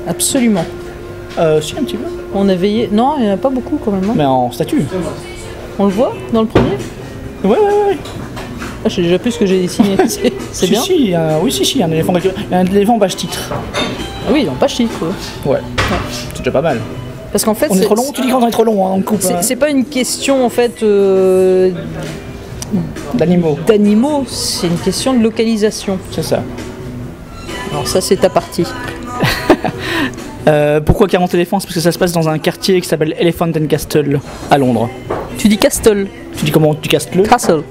Absolument. Si, un petit peu. On a veillé. Non, il n'y en a pas beaucoup quand même. Hein. Mais en statue. On le voit dans le premier? Ouais. Ah, je sais déjà plus ce que j'ai dessiné. C'est bien. Si, il y a un éléphant page titre. Ah oui, dans page titre. Ouais. C'est déjà pas mal. Parce qu'en fait, on est trop long. Tu dis qu'on est trop long, hein, on coupe. C'est pas une question en fait d'animaux, c'est une question de localisation. C'est ça. Alors ça, c'est ta partie. Pourquoi 40 éléphants? C'est parce que ça se passe dans un quartier qui s'appelle Elephant and Castle à Londres. Tu dis Castle. Tu dis comment? Tu castes-le? Castle.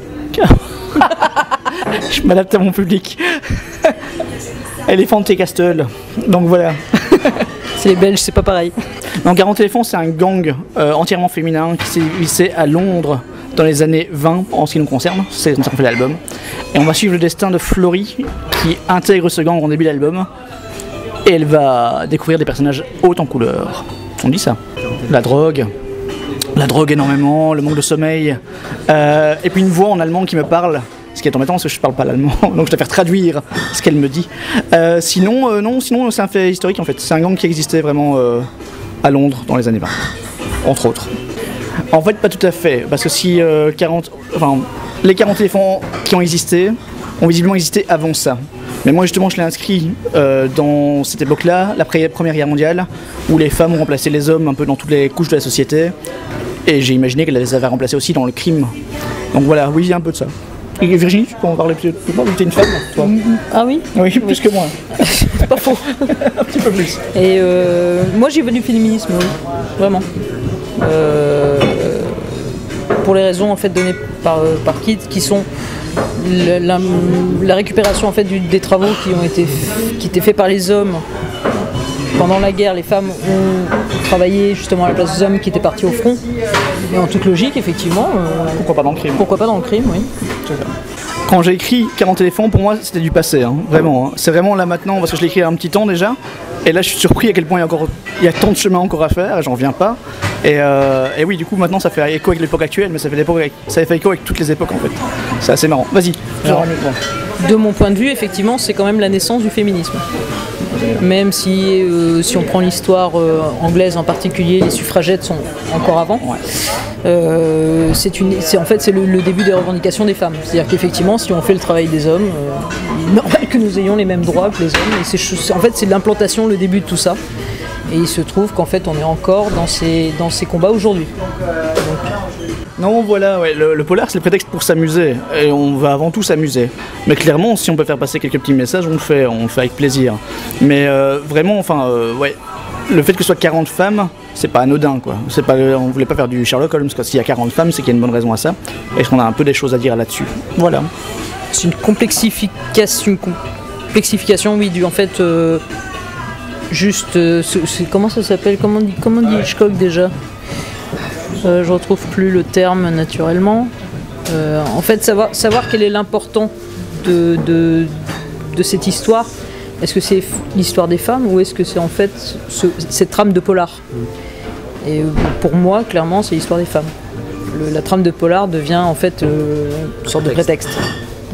Je m'adapte à mon public. Elephant et Castle. Donc voilà. C'est les Belges, c'est pas pareil. Donc 40 éléphants, c'est un gang entièrement féminin qui s'est vissé à Londres dans les années 20 en ce qui nous concerne. C'est comme ça qu'on fait l'album. Et on va suivre le destin de Flory qui intègre ce gang en début d'album. Et elle va découvrir des personnages hauts en couleur. On dit ça. La drogue énormément, le manque de sommeil. Et puis une voix en allemand qui me parle. Ce qui est embêtant parce que je parle pas l'allemand, donc je dois faire traduire ce qu'elle me dit. Sinon c'est un fait historique en fait. C'est un gang qui existait vraiment à Londres dans les années 20, entre autres. En fait, pas tout à fait, parce que si les 40 éléphants qui ont existé ont visiblement existé avant ça. Mais moi justement je l'ai inscrit dans cette époque-là, la Première Guerre mondiale, où les femmes ont remplacé les hommes un peu dans toutes les couches de la société. Et j'ai imaginé qu'elle les avait remplacés aussi dans le crime. Donc voilà, oui, il y a un peu de ça. Et Virginie, tu peux en parler plus? Tu es une femme, toi? Ah oui? Oui, plus que moi. C'est pas faux. Un petit peu plus. Et moi j'y vais du féminisme, oui. Vraiment. Pour les raisons en fait données par Kit, qui sont la récupération en fait des travaux qui étaient faits par les hommes. Pendant la guerre, les femmes ont travaillé justement à la place des hommes qui étaient partis au front. Et en toute logique, effectivement. Pourquoi pas dans le crime? Pourquoi pas dans le crime, oui. Quand j'ai écrit 40 éléphants, pour moi c'était du passé, hein, vraiment. Hein. C'est vraiment là maintenant, parce que je l'ai écrit il y a un petit temps déjà. Et là je suis surpris à quel point il y a tant de chemin encore à faire, et j'en reviens pas. Et oui, du coup maintenant ça fait écho avec l'époque actuelle, mais ça fait écho avec toutes les époques en fait. C'est assez marrant. Vas-y. De mon point de vue, effectivement, c'est quand même la naissance du féminisme. Même si on prend l'histoire anglaise en particulier, les suffragettes sont encore avant. Ouais. C'est le début des revendications des femmes. C'est-à-dire qu'effectivement, si on fait le travail des hommes, il est normal que nous ayons les mêmes droits que les hommes. Et c'est l'implantation, le début de tout ça. Et il se trouve qu'en fait, on est encore dans ces combats aujourd'hui. Non, voilà, ouais, le polar c'est le prétexte pour s'amuser, et on va avant tout s'amuser. Mais clairement, si on peut faire passer quelques petits messages, on le fait avec plaisir. Mais vraiment, ouais, le fait que ce soit 40 femmes, c'est pas anodin, quoi. On voulait pas faire du Sherlock Holmes, quoi. S'il y a 40 femmes, c'est qu'il y a une bonne raison à ça, et qu'on a un peu des choses à dire là-dessus. Voilà. C'est une complexification, oui, en fait, comment ça s'appelle, comment dit Hitchcock déjà? Je retrouve plus le terme naturellement. En fait, savoir quel est l'important de cette histoire. Est-ce que c'est l'histoire des femmes ou est-ce que c'est en fait cette trame de polar? Et pour moi, clairement, c'est l'histoire des femmes. La trame de polar devient en fait une sorte de prétexte.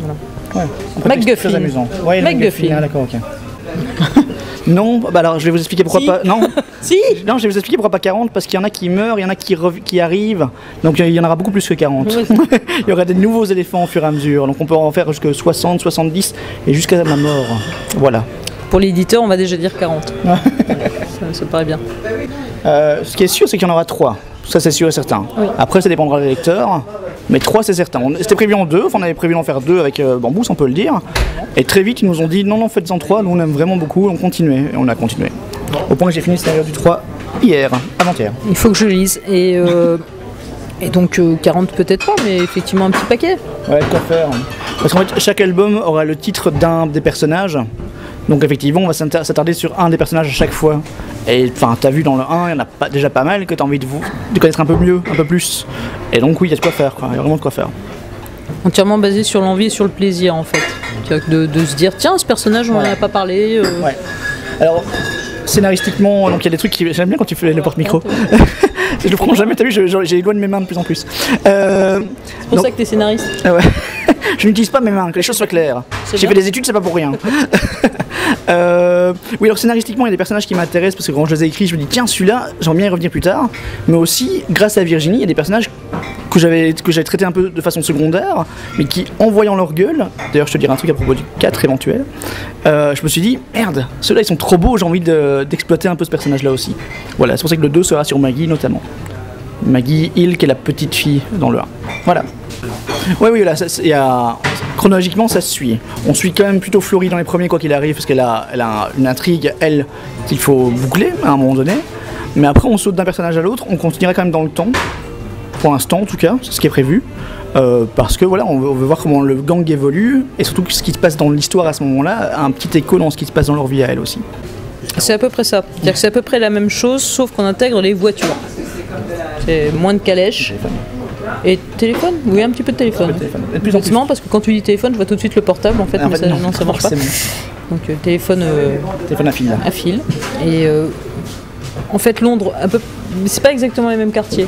Voilà. Ouais, MacGuffin. Très amusant. Ouais, MacGuffin. Ah, d'accord, ok. Non, bah alors je vais vous expliquer pourquoi pas. Non. Si. Non, je vais vous expliquer pourquoi pas 40, parce qu'il y en a qui meurent, il y en a qui arrivent, donc il y en aura beaucoup plus que 40. Oui. Il y aura des nouveaux éléphants au fur et à mesure, donc on peut en faire jusqu'à 60, 70 et jusqu'à ma mort. Voilà. Pour l'éditeur, on va déjà dire 40. Ça paraît bien. Ce qui est sûr, c'est qu'il y en aura 3. Ça, c'est sûr et certain. Oui. Après, ça dépendra des lecteurs. Mais 3, c'est certain. C'était prévu en 2. On avait prévu d'en faire 2 avec Bambous, on peut le dire. Et très vite, ils nous ont dit non, faites-en 3. Nous, on aime vraiment beaucoup. On continuait. Et on a continué. Au point que j'ai fini le scénario du 3 avant-hier. Il faut que je lise. Et donc 40 peut-être pas, mais effectivement un petit paquet. Ouais, quoi faire. Parce qu'en fait, chaque album aura le titre d'un des personnages. Donc effectivement, on va s'attarder sur un des personnages à chaque fois. Et enfin, t'as vu dans le 1, il y en a déjà pas mal que t'as envie de connaître un peu mieux, un peu plus. Et donc oui, il y a de quoi faire, quoi. Il y a vraiment de quoi faire. Entièrement basé sur l'envie et sur le plaisir, en fait. De se dire, tiens, ce personnage, on n'en a pas parlé. Ouais. Alors, scénaristiquement, donc il y a des trucs qui... J'aime bien quand tu fais le porte-micro. Je le prends jamais, t'as vu, j'éloigne mes mains de plus en plus. C'est pour ça que t'es scénariste. Ouais. Je n'utilise pas mes mains, que les choses soient claires. J'ai fait des études, c'est pas pour rien. Oui, alors scénaristiquement, il y a des personnages qui m'intéressent parce que quand je les ai écrits, je me dis tiens, celui-là, j'aimerais bien y revenir plus tard. Mais aussi, grâce à Virginie, il y a des personnages que j'avais traités un peu de façon secondaire, mais qui, en voyant leur gueule, d'ailleurs, je te dirai un truc à propos du 4 éventuel, je me suis dit merde, ceux-là ils sont trop beaux, j'ai envie d'exploiter un peu ce personnage-là aussi. Voilà, c'est pour ça que le 2 sera sur Maggie notamment. Maggie Hill, qui est la petite fille dans le 1. Voilà. Oui, là, chronologiquement, ça se suit. On suit quand même plutôt Flory dans les premiers, quoi qu'il arrive, parce qu'elle a une intrigue, elle, qu'il faut boucler à un moment donné. Mais après, on saute d'un personnage à l'autre, on continuera quand même dans le temps. Pour l'instant, en tout cas, c'est ce qui est prévu. Parce que voilà, on veut voir comment le gang évolue, et surtout ce qui se passe dans l'histoire à ce moment-là, a un petit écho dans ce qui se passe dans leur vie à elle aussi. C'est à peu près ça. C'est-à-dire que c'est à peu près la même chose, sauf qu'on intègre les voitures. C'est moins de calèches. Et téléphone? Oui, un petit peu de téléphone. Et de plus en plus. Parce que quand tu dis téléphone, je vois tout de suite le portable, en fait, mais ça marche pas. Donc téléphone à fil. Et en fait, Londres, c'est pas exactement les mêmes quartiers.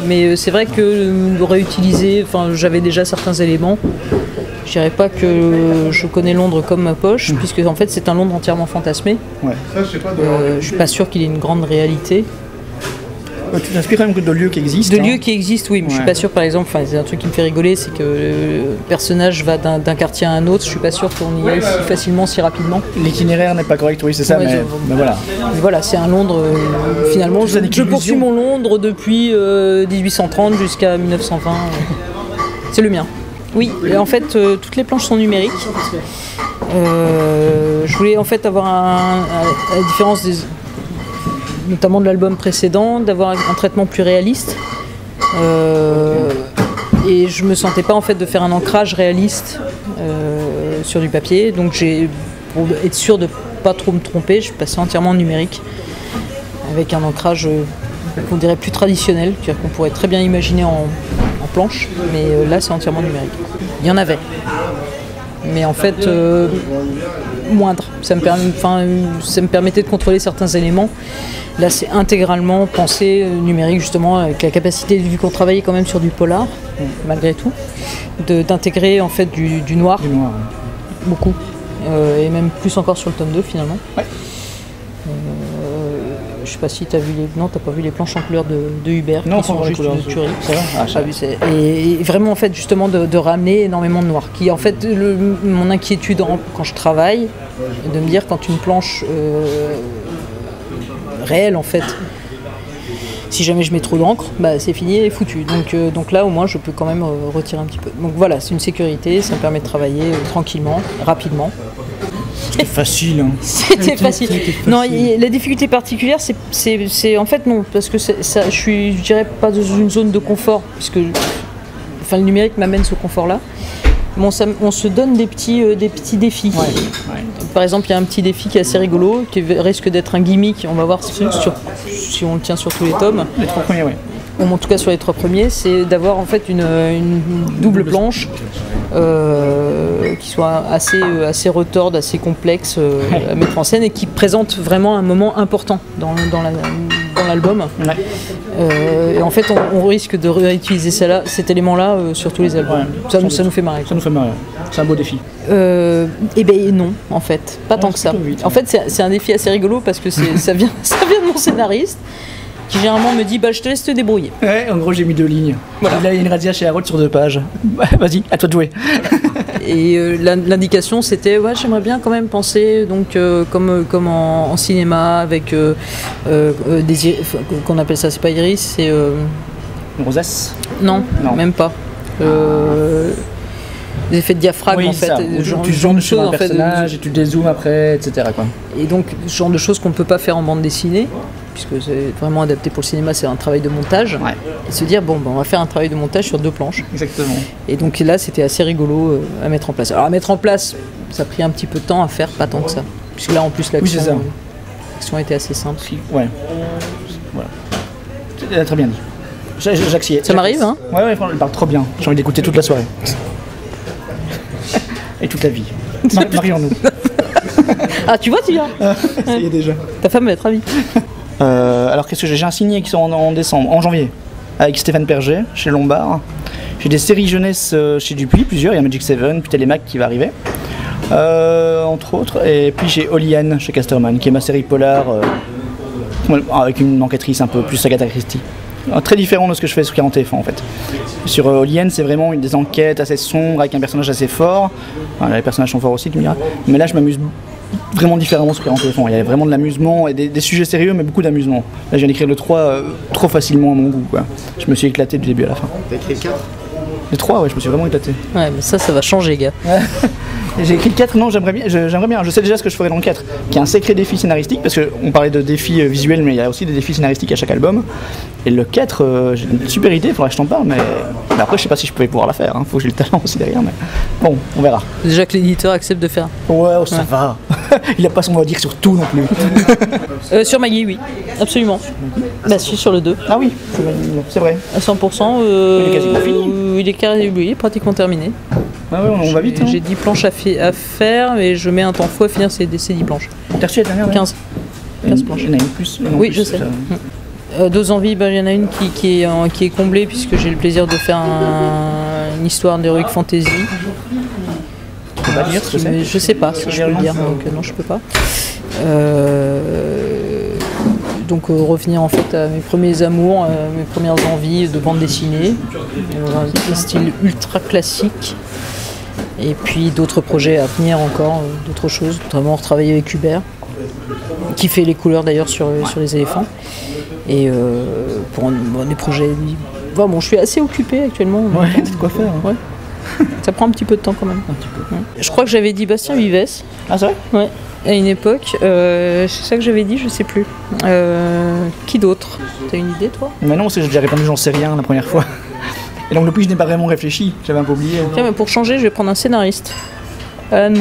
Mais c'est vrai que réutiliser, j'avais déjà certains éléments. Je dirais pas que je connais Londres comme ma poche, puisque en fait c'est un Londres entièrement fantasmé. Ouais. Je suis pas sûr qu'il ait une grande réalité. Tu t'inspires quand même de lieux qui existent. De lieux qui existent, oui, mais je suis pas sûr, par exemple, c'est un truc qui me fait rigoler, c'est que le personnage va d'un quartier à un autre, je suis pas sûr qu'on y aille si facilement, si rapidement. L'itinéraire n'est pas correct, oui, c'est ça, mais voilà. Mais voilà, c'est un Londres, finalement, je poursuis mon Londres depuis 1830 jusqu'à 1920. C'est le mien. Oui, et en fait, toutes les planches sont numériques. Je voulais en fait avoir à la différence notamment de l'album précédent, d'avoir un traitement plus réaliste. Et je me sentais pas en fait de faire un ancrage réaliste sur du papier. Donc pour être sûr de pas trop me tromper, je suis passé entièrement en numérique, avec un ancrage qu'on dirait plus traditionnel, c'est-à-dire qu'on pourrait très bien imaginer en planche, mais là c'est entièrement numérique. Il y en avait. Mais en fait, moindre. Ça me permettait de contrôler certains éléments. Là, c'est intégralement pensé numérique, justement, avec la capacité, vu qu'on travaillait quand même sur du polar, malgré tout, d'intégrer en fait du noir. Beaucoup. Et même plus encore sur le tome 2, finalement. Ouais. Je sais pas si tu as vu t'as pas vu les planches en couleur de Hubert, qui sont juste une tuerie. Et vraiment en fait justement de ramener énormément de noir. Qui en fait mon inquiétude quand je travaille, de me dire quand une planche réelle en fait, si jamais je mets trop d'encre, c'est fini et foutu. Donc là au moins je peux quand même retirer un petit peu. Donc voilà, c'est une sécurité, ça me permet de travailler tranquillement, rapidement. C'était facile. Hein. C'était facile. Non, la difficulté particulière, c'est en fait non, parce que je dirais pas dans une zone de confort, puisque le numérique m'amène ce confort-là. Mais on se donne des petits défis. Ouais. Par exemple, il y a un petit défi qui est assez rigolo, qui risque d'être un gimmick. On va voir si on le tient sur tous les tomes. Les 3 premiers, oui. En tout cas sur les 3 premiers, c'est d'avoir en fait une double planche qui soit assez retorde, assez complexe à mettre en scène et qui présente vraiment un moment important dans l'album. Ouais. Et en fait, on risque de réutiliser cet élément-là sur tous les albums. Ouais, ça nous fait marrer. Ça nous fait marrer. C'est un beau défi. Eh bien non, en fait, pas tant que ça. En fait, c'est un défi assez rigolo parce que ça vient de mon scénariste, qui généralement me dit je te laisse te débrouiller. Ouais, en gros j'ai mis 2 lignes. Voilà. Là il y a une radia chez Harold sur 2 pages. Vas-y, à toi de jouer. Et l'indication c'était j'aimerais bien quand même penser donc comme en cinéma avec qu'on appelle ça, c'est pas iris, c'est une rosace. Non, même pas. Des effets de diaphragme en fait, tu zoomes sur un personnage et tu dézoomes après, etc. quoi. Et donc ce genre de choses qu'on ne peut pas faire en bande dessinée, puisque c'est vraiment adapté pour le cinéma, c'est un travail de montage. Ouais. Et se dire on va faire un travail de montage sur 2 planches. Exactement. Et donc là c'était assez rigolo à mettre en place. Alors à mettre en place, ça a pris un petit peu de temps à faire, pas tant que ça. Puisque là en plus l'action était assez simple. Ouais. Voilà. Très bien dit. J'acquiesce. Ça m'arrive, hein. Ouais, elle parle trop bien. J'ai envie d'écouter toute la soirée. Et toute la vie. Marions-nous. Ah, tu vois, tu viens. Ça y est déjà. Ta femme va être ravie. Alors, qu'est-ce que j'ai un signé qui sort en janvier, avec Stéphane Perger, chez Lombard. J'ai des séries jeunesse chez Dupuis, plusieurs. Il y a Magic 7, puis Télémac qui va arriver. Entre autres. Et puis j'ai Oliane chez Casterman, qui est ma série polar avec une enquêtrice un peu plus Agatha Christie. Très différent de ce que je fais sur 40 TF1 en fait. Sur Oliane, c'est vraiment des enquêtes assez sombres avec un personnage assez fort. Enfin, les personnages sont forts aussi, tu me diras. Mais là, je m'amuse vraiment différemment sur 40 TF1. Il y a vraiment de l'amusement et des sujets sérieux, mais beaucoup d'amusement. Là, je viens d'écrire le 3 trop facilement à mon goût, quoi. Je me suis éclaté du début à la fin. T'as écrit le 4 ? Le 3, ouais, je me suis vraiment éclaté. Ouais, mais ça va changer, gars. J'ai écrit le 4, non, j'aimerais bien. Je sais déjà ce que je ferai dans le 4, qui est un sacré défi scénaristique, parce qu'on parlait de défis visuels, mais il y a aussi des défis scénaristiques à chaque album. Et le 4, j'ai une super idée, il faudrait que je t'en parle, mais après, je sais pas si je pouvais pouvoir la faire. Faut que j'ai le talent aussi derrière, mais bon, on verra. Déjà que l'éditeur accepte de faire. Ouais, ça va. Il a pas son mot à dire sur tout non plus. Sur Maggie, oui, absolument. Bah, si, sur le 2. Ah oui, c'est vrai. À 100%. Il est quasiment fini. Il est pratiquement terminé. Ah ouais, on va vite. J'ai 10 planches à faire, mais je mets un temps fou à finir ces 10 planches. T'as reçu la dernière 15. 15 planches. Il y en a une plus. Oui, je sais. Deux envies, il y en a une qui est comblée, puisque j'ai le plaisir de faire une histoire d'heroic fantasy. Tu peux pas dire ce que c'est ? Je sais pas si je peux le dire, donc non, je peux pas. Donc revenir en fait à mes premiers amours, mes premières envies de bande dessinée, dans un style ultra classique. Et puis d'autres projets à venir encore, d'autres choses, notamment retravailler avec Hubert, qui fait les couleurs d'ailleurs sur les éléphants. Et pour des projets... Bon, je suis assez occupée actuellement. Ouais, t'as de quoi faire. Hein. Ouais. Ça prend un petit peu de temps quand même. Un petit peu. Ouais. Je crois que j'avais dit Bastien Vives. Ah c'est vrai ? Ouais. À une époque, c'est ça que j'avais dit, je sais plus. Qui d'autre ? T'as une idée toi ? Mais non, j'ai déjà répondu j'en sais rien la première fois. Et donc depuis je n'ai pas vraiment réfléchi, j'avais un peu oublié. Tiens, mais pour changer, je vais prendre un scénariste. Alan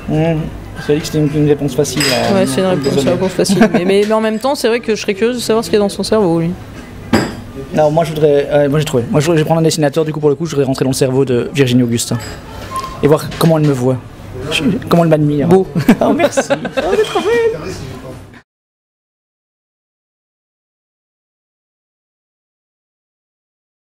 Moore. C'est vrai que c'était une réponse facile. Ouais, c'est une réponse facile. mais en même temps, c'est vrai que je serais curieuse de savoir ce qu'il y a dans son cerveau, lui. Non, moi je voudrais. Moi j'ai trouvé. Moi je vais prendre un dessinateur, du coup pour le coup, je voudrais rentrer dans le cerveau de Virginie Auguste. Et voir comment elle me voit. Comment elle m'admire. Beau. Oh merci. Oh, c'est trop belle.